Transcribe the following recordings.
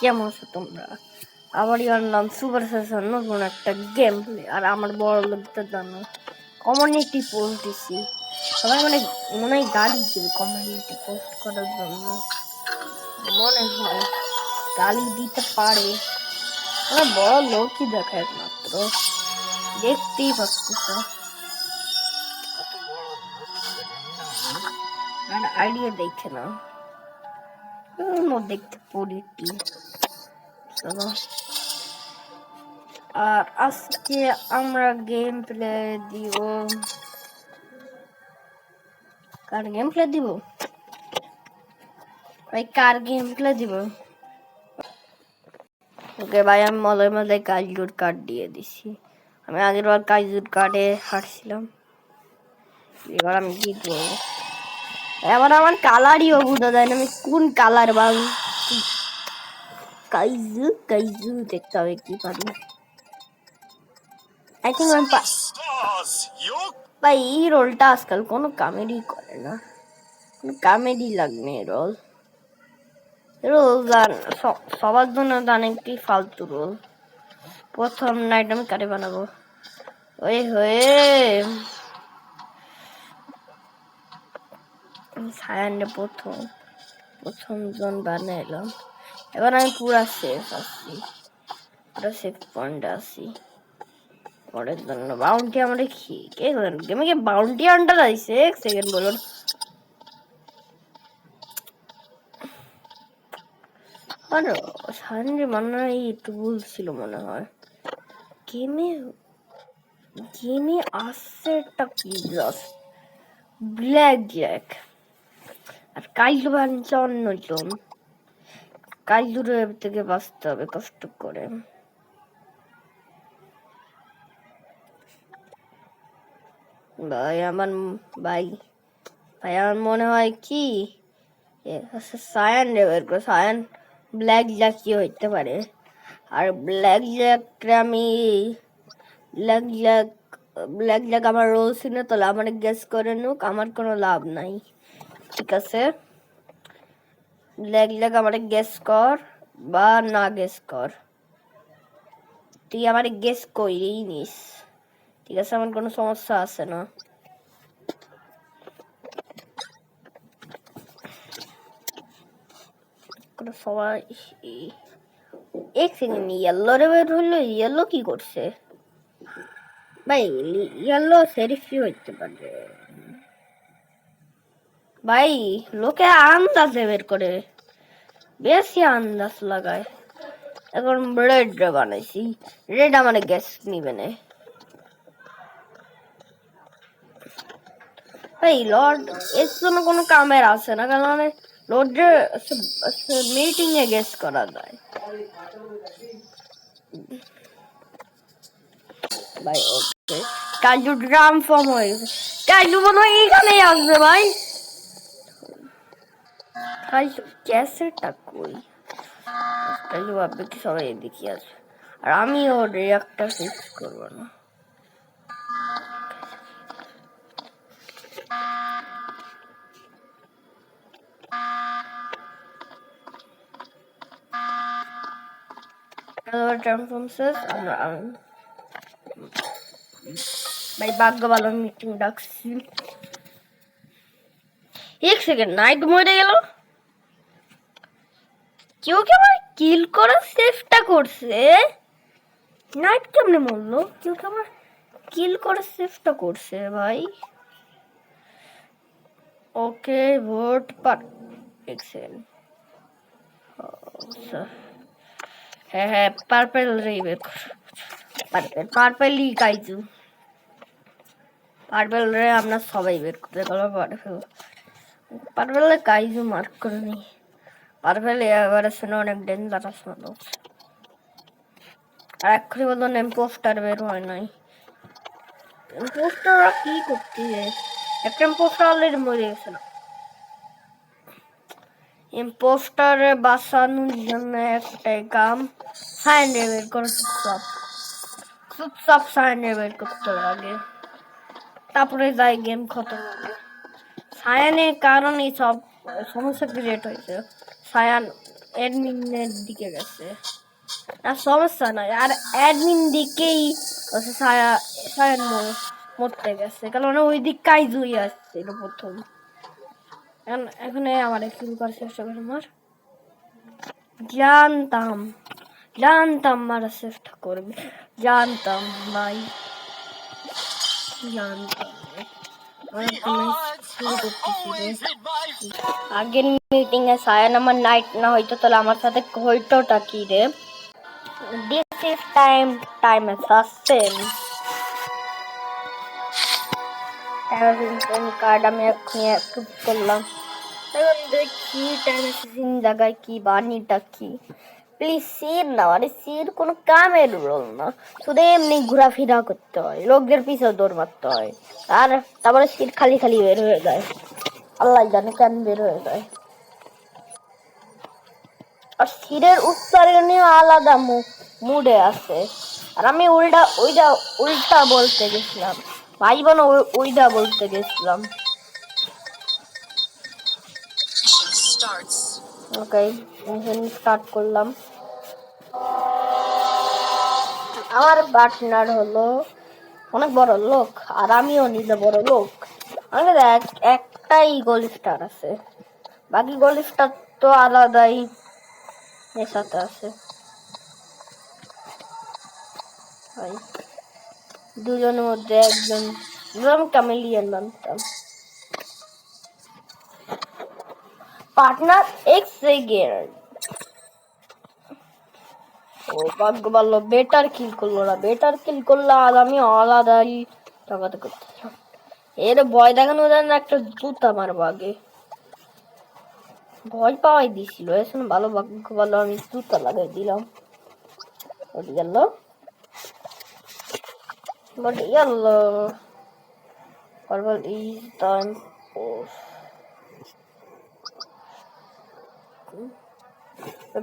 কেমন আছো তোমরা? আমারই নাম সুপার সেশন, নতুন একটা গেম প্লে। আর আমার বড় লোকদের জন্য কমিউনিটি পোস্ট দিছি। সবাই মনে হয় গালি দেবে কমিউনিটি পোস্ট করার জন্য, মনে হয় গালি দিতে পারে। আমার বড় লোকই দেখা একমাত্র, দেখতেই পাচ্ছিস। আর আইডিয়া দেখে না দেখতে পড়িটি। চলো, আর আজকে আমরা গেম প্লে দিব। কার গেম প্লে দিব ভাই? কার গেম প্লে দিব? ওকে ভাই, আমি মলে কাজুর কার্ড দিয়ে দিছি। আমি আগের বার কাজুর কার্ডে হারছিলাম, এবার আমি কি করবো? এবার আমার কালারইও বুঝা যায় না, আমি কোন কালার বাল। কাইজু কাইজু দেখতে হবে কি পারি। আই থিঙ্ক আমি ভাই এই রোলটা আজকাল কোনো কামেডি করে না, কামেডি লাগবে রোল। রোল সবার জন্য অনেকটি ফালতু রোল। প্রথম নাইট আমি কারে বানাবো? ওই হয়ে সায়ান্ডে প্রথম জন বানাইলাম। এবার আমি পুরা সেফ আছি, পুরা সেফ পয়েন্ট আছি। পরের জন্য বাউন্টি আমরা কি কে গেমে কি বাউন্টি আন্ডার আইছে? এক সেকেন্ড বলুন। আর সায়ান্ডে মনে হয় একটু ভুল ছিল মনে হয়। গেমে আসছে একটা কি ব্ল্যাক জ্যাক, আর কাইলু বানছে অন্যজন। কাইলুর থেকে বাঁচতে হবে কষ্ট করে। ভাই আমার মনে হয় কি সায়ান বের করে। সায়ান ব্ল্যাক জ্যাক কি হইতে পারে? আর ব্ল্যাক জ্যাক আমার রোল সিনে তোলা, আমার গেস করে নুক, আমার কোনো লাভ নাই। ঠিক আছে, ব্ল্যাক জ্যাক আমার গেস কর বা না গেস কর, তুই আমার গেস করেই নিস। ঠিক আছে, আমার কোনো সমস্যা আছে না। সবাই এক সেকেন্ড, ইয়েলো রে বের হইলো। ইয়েলো কি করছে ভাই? ইয়েলো সেরিফি হইতে পারে ভাই, লোকে আন্দাজে বের করে, বেশি আন্দাজ লাগায়। এখন রেড বানাইছি, রেড আমার গ্যাস নিবে না ভাই। লর্ড এর জন্য কোনো কামের আছে না, কারণ লর্ডের মিটিং এ গেস করা যায় ভাই। ওকে, কাজু ড্রাম ফর্ম হয়ে গেছে। কাজু মনে হয় এখানেই আসবে ভাই। কাজু ক্যাসেটটা কই? কাজু ভাববে কি সবাই এদিকে আসবে, আর আমি ওর রিয়াক্টর ফিক্স করবো না। ভাই ভাগ্য ভালো মিটিং ডাকছি। এক সেকেন্ড, নাইট মরে গেল। কেউ কি আমার কিল করার চেষ্টা করছে? নাইট কেমনে মরলো? কেউ কি আমার কিল করার চেষ্টা করছে ভাই? ওকে, ভোট পার। এক সেকেন্ড, হ্যাঁ পার্পেল রে বের কর। পার্পেলই কাইজু। পার্পেল রে আমরা সবাই বের করতে পারবো। পার্পেলে কাইজু মার্ক করে নি। পার্পেল এবারে শুনে অনেক ডেঞ্জারাস মানুষ। আর এক্ষুনি বলতো ইম্পোস্টার বের হয় নাই। ইম্পোস্টাররা কি করতে? একটা ইম্পোস্টার অলরেডি মরে গেছিল। ইম্পোস্টারে বাঁচানোর জন্য একটাই কাম, সাইনে বের করো। চুপচাপ সাইনে বের করতে লাগে, তারপরে যাই গেম খতম হবে। সায়ানের কারণে সব সমস্যা ক্রিয়েট হয়েছে। সায়ান অ্যাডমিনের দিকে গেছে। আর সমস্যা নাই, আর অ্যাডমিন দিকেই হচ্ছে সায়ন মরতে গেছে, কারণ ওই দিক কাইজুই আসছিল প্রথম। এখন আমার কিল করার চেষ্টা করে আমার, জানতাম মারা চেষ্টা করবে, জানতাম ভাই, জানতাম। আগের মিটিং এ সায়ান আমার নাইট না হইতো তাহলে আমার সাথে হইতোটা কি রে? This is time assassin. Card আমি এক্ষুনি অ্যাপ্রুভ করলাম। এখন দেখি টাইম অ্যাসাসিন জায়গায় কি বানিটা কি। প্লিজ সির না, আরে সির কোনো কামের রোল না, শুধু এমনি ঘোরাফেরা করতে হয়, লোকদের পিছনে দৌড় মারতে হয়, আর তারপরে সির খালি খালি বের হয়ে যায়, আল্লাহ জানে কেন বের হয়ে যায়। আর সিরের উচ্চারণীয় আলাদা মুডে আছে, আর আমি উল্টা বলতে গেছিলাম, ভাই বোন ওইটা বলতে গেছিলাম। ওকে, স্টার্ট করলাম। আমার পার্টনার হলো অনেক বড় লোক, আর আমিও নিজে বড় লোক। আমাদের একটাই গোল্ড স্টার আছে, বাকি গোল্ড স্টার তো আলাদাই এর সাথে আছে। দুজনের মধ্যে একজন ক্যামেলিয়ান নামতাম। পার্টনার এক্সেগের ও ভাগ্য ভালো, বেটার কিল করলো, আর আমি আলাদাই টাকাতে করতেছিলাম। এর ভয় দেখানো যায় না, একটা জুতা মারবো আগে, ভয় পাওয়াই দিছিল। এখন ভালো ভাগ্য ভালো আমি জুতা লাগাই দিলাম। ওটি গেল, বাট ইয়াল্লো is time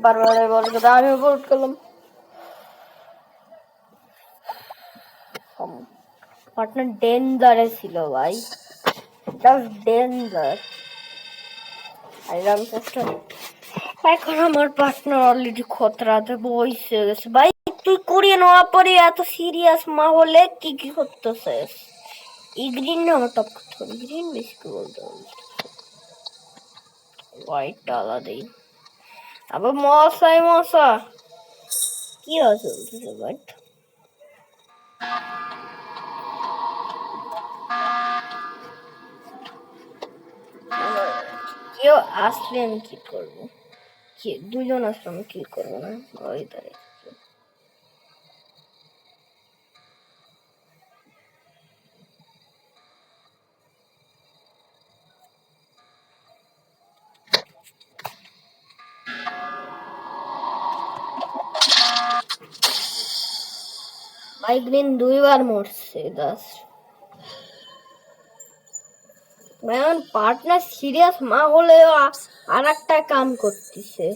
বারবার বলে কথা আমি ভোট করলাম। পার্টনার ডেঞ্জারে ছিল ভাই, জাস্ট ডেঞ্জার। এখন আমার পার্টনার অলরেডি খতরাতে বইসে গেছে। ভাই তুই করিয়ে নেওয়ার পরে এত সিরিয়াস মাহলে কি কি করতেছিস? গ্রিন না আমার টপ করতে হবে, গ্রিন বেশি কি বলতে হবে, হোয়াইটটা আলাদাই। আবার মশা কি চলতেছে? বাট কেউ আসলে আমি কি করবো? দুজন আসলে আমি কি করবো না, ওই তারে গ্রিন দুইবার মরছে। দাস পার্টনার সিরিয়াস মা হলেও আর একটা কাম করতেছে।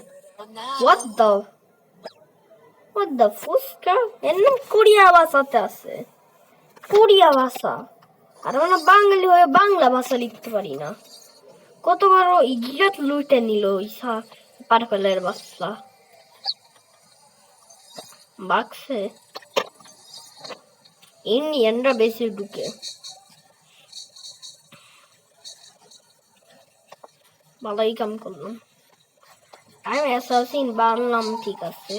What the ফুসকা এমন কোরিয়া ভাষাতে আছে, কোরিয়া ভাষা, আর আমরা বাঙালি হয়ে বাংলা ভাষা লিখতে পারি না। কত বড় ইজ্জত লুটে নিল ওই পারফেলের বাচ্চা। বাক্সে ইন্ডিয়ানরা বেশি ঢুকে, ভালোই কাম করলাম। আমি অ্যাসাসিন বানলাম, ঠিক আছে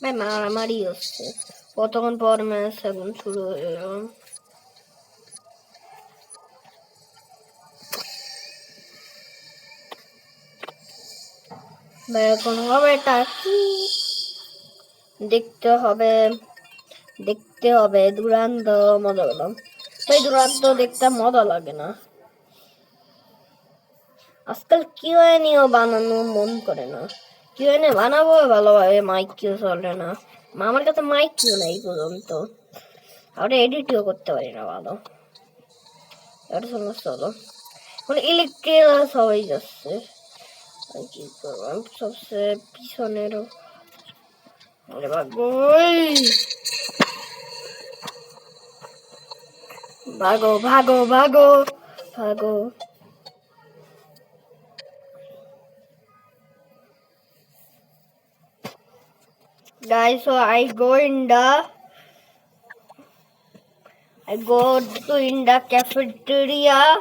ভাই, মারামারি হচ্ছে কতক্ষণ পর ম্যাচ এখন শুরু হয়ে গেল। এখন হবে এটা কি দেখতে হবে দুরান্ত মজা পেলাম। সেই দুরান্ত দেখতে মজা লাগে না, আজকাল কিউএনও বানানো মন করে না। কিউএনএ বানাবো ভালোভাবে, মাইক কিউ চলে না, আমার কাছে মাইক কিউ নাই পর্যন্ত, আমরা এডিটও করতে পারি না ভালো। এটা সমস্যা হলো, মানে ইলেকট্রিক সবাই যাচ্ছে, কি করবো সবচেয়ে পিছনেরও। ভাগো ভাগো ভাগো ভাগো, guys, so I go to in the cafeteria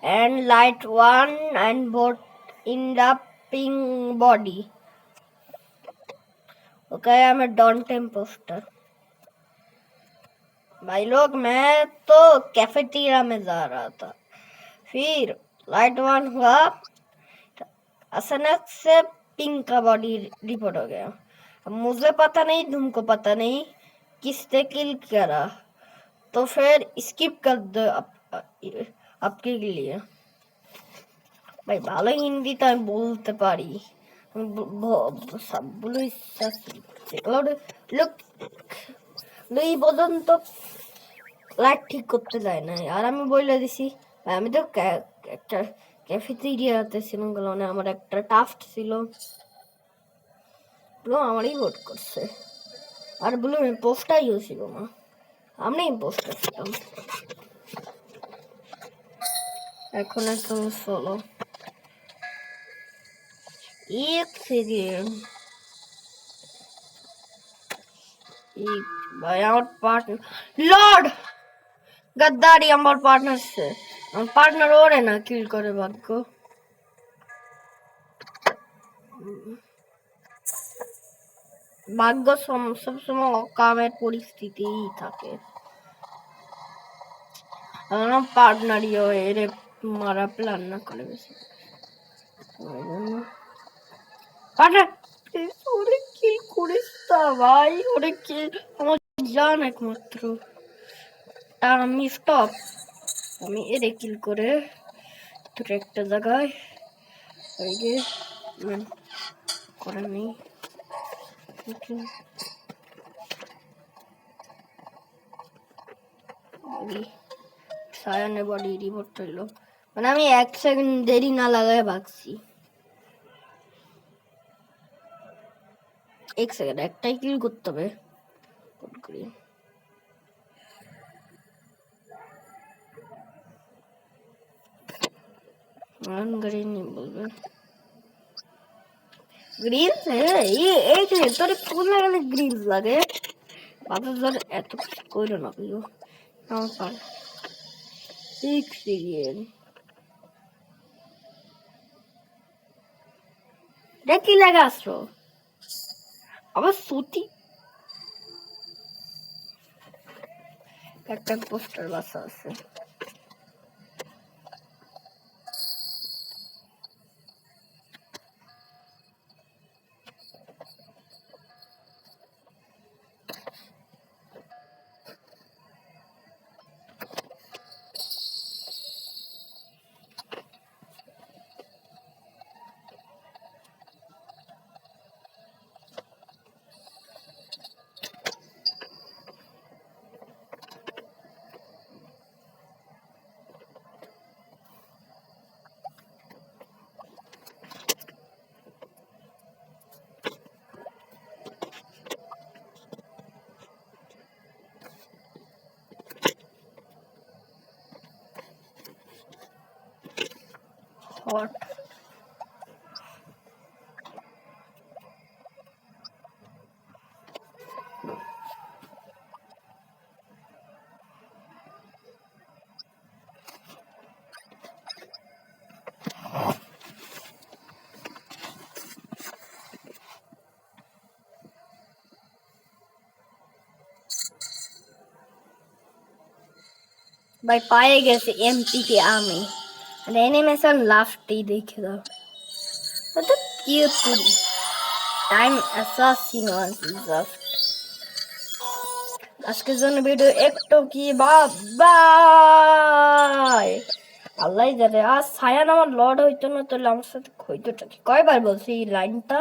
and light one and vote in the pink body. Okay, I'm a Dante imposter. भाई लोग मैं तो कैफेटेरिया में जा रहा था, फिर लाइट वन हुआ, अचानक से पिंक का बॉडी रिपोर्ट हो गया। अब मुझे पता नहीं, तुमको पता नहीं किसने किल करा, तो फिर स्किप कर दो आपके लिए। भाई ভালো হিন্দি তো আমি বলতে পারি, সবগুলো লোক এই পর্যন্ত লাইট ঠিক করতে যায় না, আর আমি বলে দিছি আমি তো একটা ক্যাফেটেরিয়াতে ছিলাম, মানে আমার একটা টাস্ক ছিল, আমারই ভোট করছে, আর বলে পোস্টাইও ছিল না, আমি পোস্টার ছিলাম। এখন একটু চলো एक सेकेंड, भाई আমার পার্টনার লর্ড গদ্দারি, আমার পার্টনার সে, আমার পার্টনার ওরে না কিল করে ভাগ্য। ভাগ্য সবসময় অকামের পরিস্থিতিই থাকে, আমার পার্টনারিও এরে মারা প্ল্যান না করে বেশি পার্টনার ওরে কিল করিস তা ভাই, ওরে কিল আমার জান একমাত্র। আমি স্টপ, আমি এরে কিল করে তোর একটা জায়গায় ওই যে করে নেই, সায়ানের বডি রিপোর্ট হইলো, মানে আমি 1 সেকেন্ড দেরি না লাগায় ভাগছি। 1 সেকেন্ড একটাই কিল করতে হবে, গ্রিন বলবে গ্রিলস এই যে তোর কোন লাগালে গ্রিলস লাগে, বাবা ধর এত কিছু কইলো না কইও আমার পার 6 সেকেন্ড দেখি লাগাছো আবার সুতি একটা পোস্টার বাসা আছে। Hot. भाई पाएगा से एमपी के आर्मी रहने में सर लास्ट ही देखे था मतलब ये पूरी टाइम assassin was left আজকের জন্য ভিডিও একটু কি বাই আল্লাহ জানে, আর সায়ান আমার লর্ড হইতো না তাহলে আমার সাথে হইতো, কয়বার বলছি এই লাইনটা।